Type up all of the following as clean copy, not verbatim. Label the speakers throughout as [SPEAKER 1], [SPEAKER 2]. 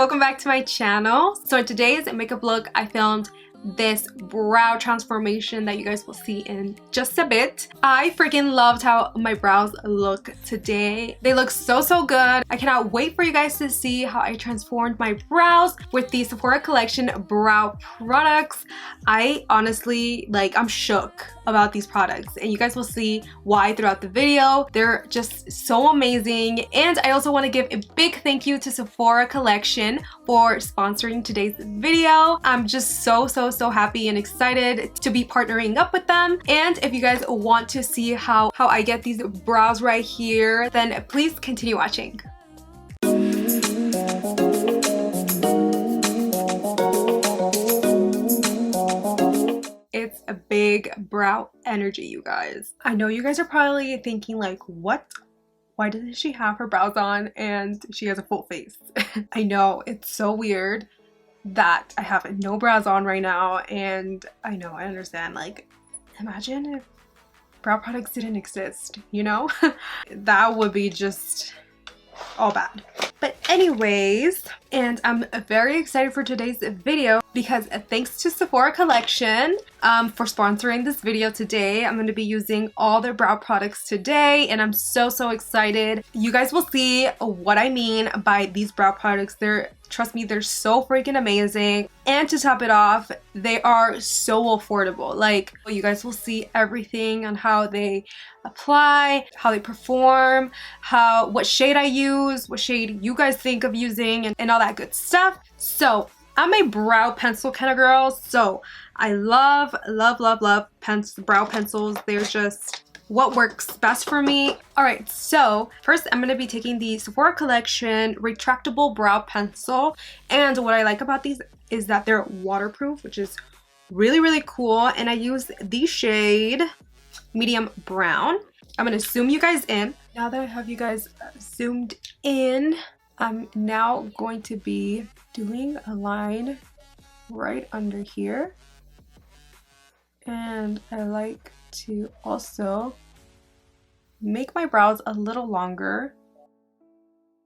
[SPEAKER 1] welcome back to my channel. So in today's makeup look, I filmed this brow transformation that you guys will see in just a bit. I freaking loved how my brows look today. They look so good. I cannot wait for you guys to see how I transformed my brows with the Sephora collection brow products. I honestly, I'm shook about these products, and you guys will see why throughout the video. They're just so amazing. And I also want to give a big thank you to Sephora collection for sponsoring today's video. I'm just so happy and excited to be partnering up with them. And if you guys want to see how I get these brows right here, then please continue watching. It's a big brow energy, you guys. I know you guys are probably thinking like, what? Why doesn't she have her brows on and she has a full face? I know, it's so weird that I have no brows on right now, and I know, I understand, like, imagine if brow products didn't exist, you know? That would be just all bad. But anyways, and I'm very excited for today's video because thanks to Sephora collection for sponsoring this video today. I'm going to be using all their brow products today, and I'm so excited. You guys will see what I mean by these brow products. Trust me, they're so freaking amazing. And to top it off, they are so affordable. Like, you guys will see everything on how they apply, how they perform, what shade I use, what shade you guys think of using, and all that good stuff. So I'm a brow pencil kind of girl, so I love brow pencils. They're just what works best for me. Alright, so first I'm going to be taking the Sephora collection retractable brow pencil, and what I like about these is that they're waterproof, which is really cool. And I use the shade medium brown. I'm going to zoom you guys in. Now that I have you guys zoomed in, I'm now going to be doing a line right under here, and I like to also make my brows a little longer.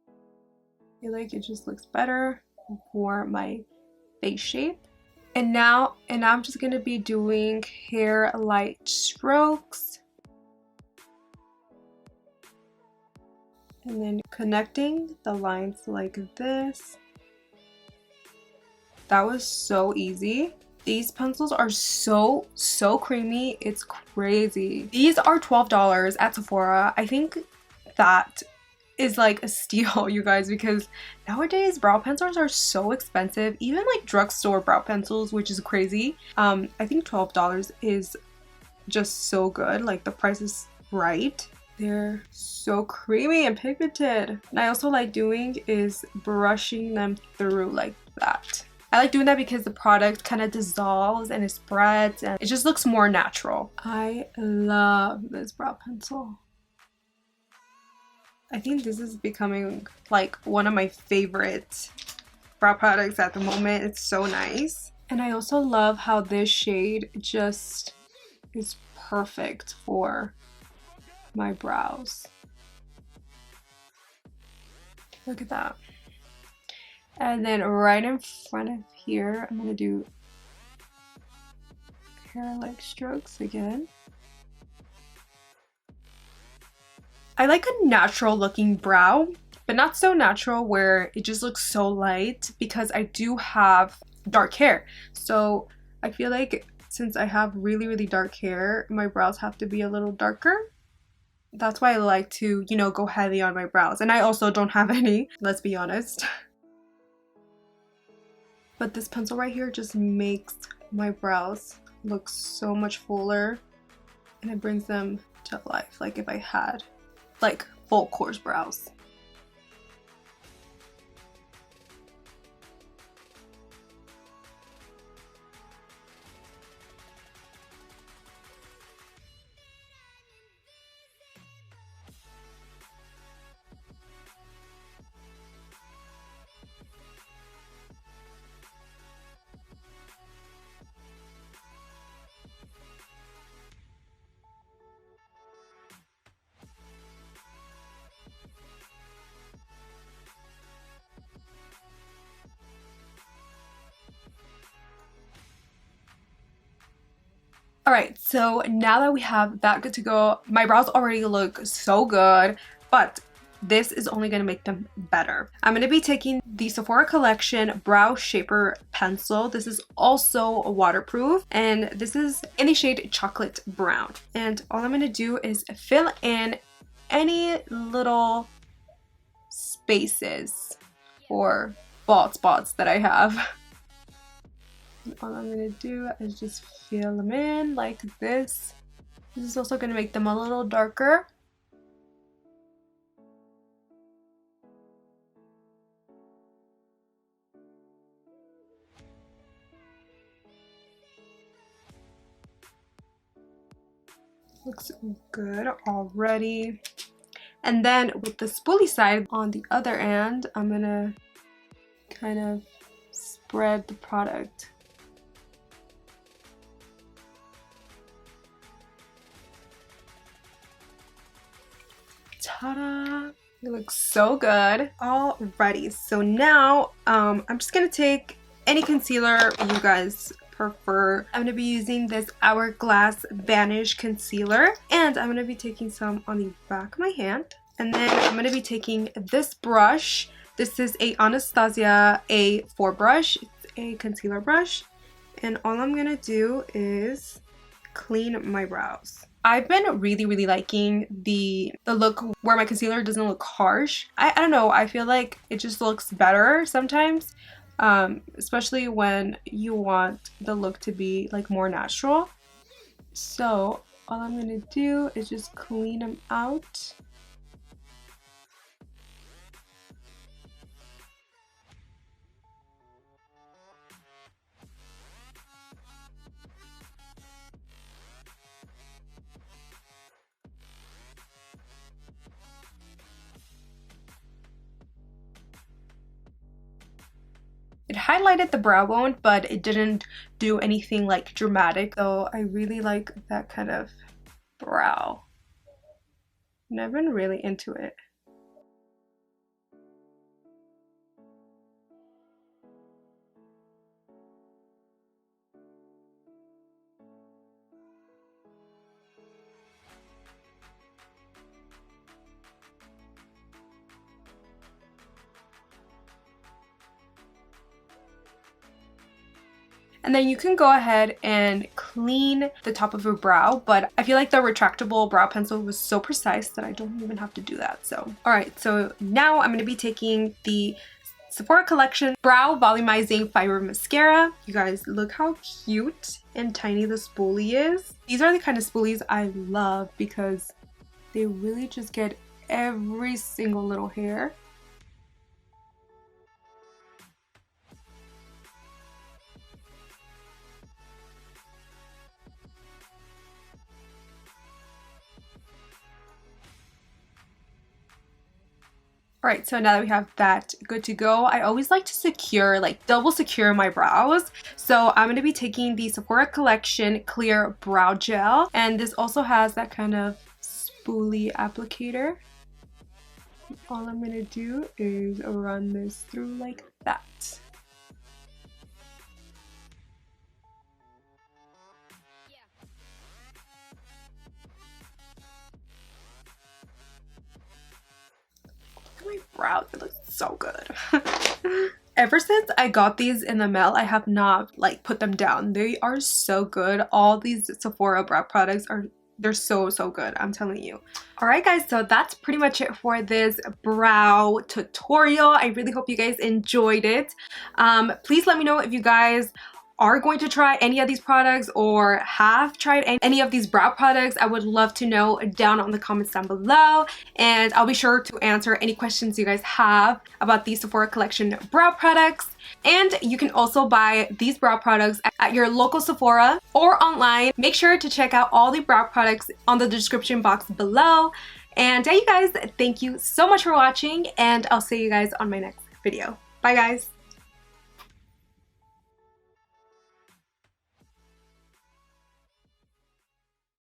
[SPEAKER 1] I feel like it just looks better for my face shape. And now I'm just gonna be doing hair light strokes and then connecting the lines like this. That was so easy. These pencils are so creamy. It's crazy. These are $12 at Sephora. I think that is like a steal, you guys, because nowadays brow pencils are so expensive. Even like drugstore brow pencils, which is crazy. I think $12 is just so good. Like, the price is right. They're so creamy and pigmented. And I also like doing is brushing them through like that. I like doing that because the product kind of dissolves and it spreads and it just looks more natural. I love this brow pencil. I think this is becoming like one of my favorite brow products at the moment. It's so nice. And I also love how this shade just is perfect for my brows. Look at that. And then right in front of here, I'm gonna do hair-like strokes again. I like a natural looking brow, but not so natural where it just looks so light, because I do have dark hair. So I feel like since I have really dark hair, my brows have to be a little darker. That's why I like to, you know, go heavy on my brows. And I also don't have any, let's be honest. But this pencil right here just makes my brows look so much fuller, and it brings them to life, like if I had like full course brows. Alright, so now that we have that good to go, my brows already look so good, but this is only going to make them better. I'm going to be taking the Sephora Collection Brow Shaper Pencil. This is also waterproof, and this is in the shade Chocolate Brown. And all I'm going to do is fill in any little spaces or bald spots that I have. All I'm gonna do is just fill them in like this. This is also gonna make them a little darker. Looks good already. And then with the spoolie side on the other end, I'm gonna kind of spread the product. Ta-da! It looks so good. Alrighty, so now I'm just gonna take any concealer you guys prefer. I'm gonna be using this Hourglass Vanish Concealer, and I'm gonna be taking some on the back of my hand. And then I'm gonna be taking this brush. This is a Anastasia A4 brush. It's a concealer brush. And all I'm gonna do is clean my brows. I've been really liking the look where my concealer doesn't look harsh. I don't know, I feel like it just looks better sometimes, especially when you want the look to be like more natural. So all I'm gonna do is just clean them out. It highlighted the brow bone, but it didn't do anything like dramatic. So I really like that kind of brow. And I've been really into it. And then you can go ahead and clean the top of your brow, but I feel like the retractable brow pencil was so precise that I don't even have to do that. So, alright, so now I'm going to be taking the Sephora Collection Brow Volumizing Fiber Mascara. You guys, look how cute and tiny the spoolie is. These are the kind of spoolies I love because they really just get every single little hair. Alright, so now that we have that good to go, I always like to secure, like double secure my brows. So I'm going to be taking the Sephora Collection Clear Brow Gel. And this also has that kind of spoolie applicator. All I'm going to do is run this through like that. My brows, it looks so good. Ever since I got these in the mail, I have not like put them down. They are so good. All these Sephora brow products they're so good, I'm telling you. Alright guys, so that's pretty much it for this brow tutorial. I really hope you guys enjoyed it. Please let me know if you guys are going to try any of these products or have tried any of these brow products. I would love to know down on the comments down below, and I'll be sure to answer any questions you guys have about these Sephora Collection brow products. And you can also buy these brow products at your local Sephora or online. Make sure to check out all the brow products on the description box below. And yeah, you guys, thank you so much for watching, and I'll see you guys on my next video. Bye guys.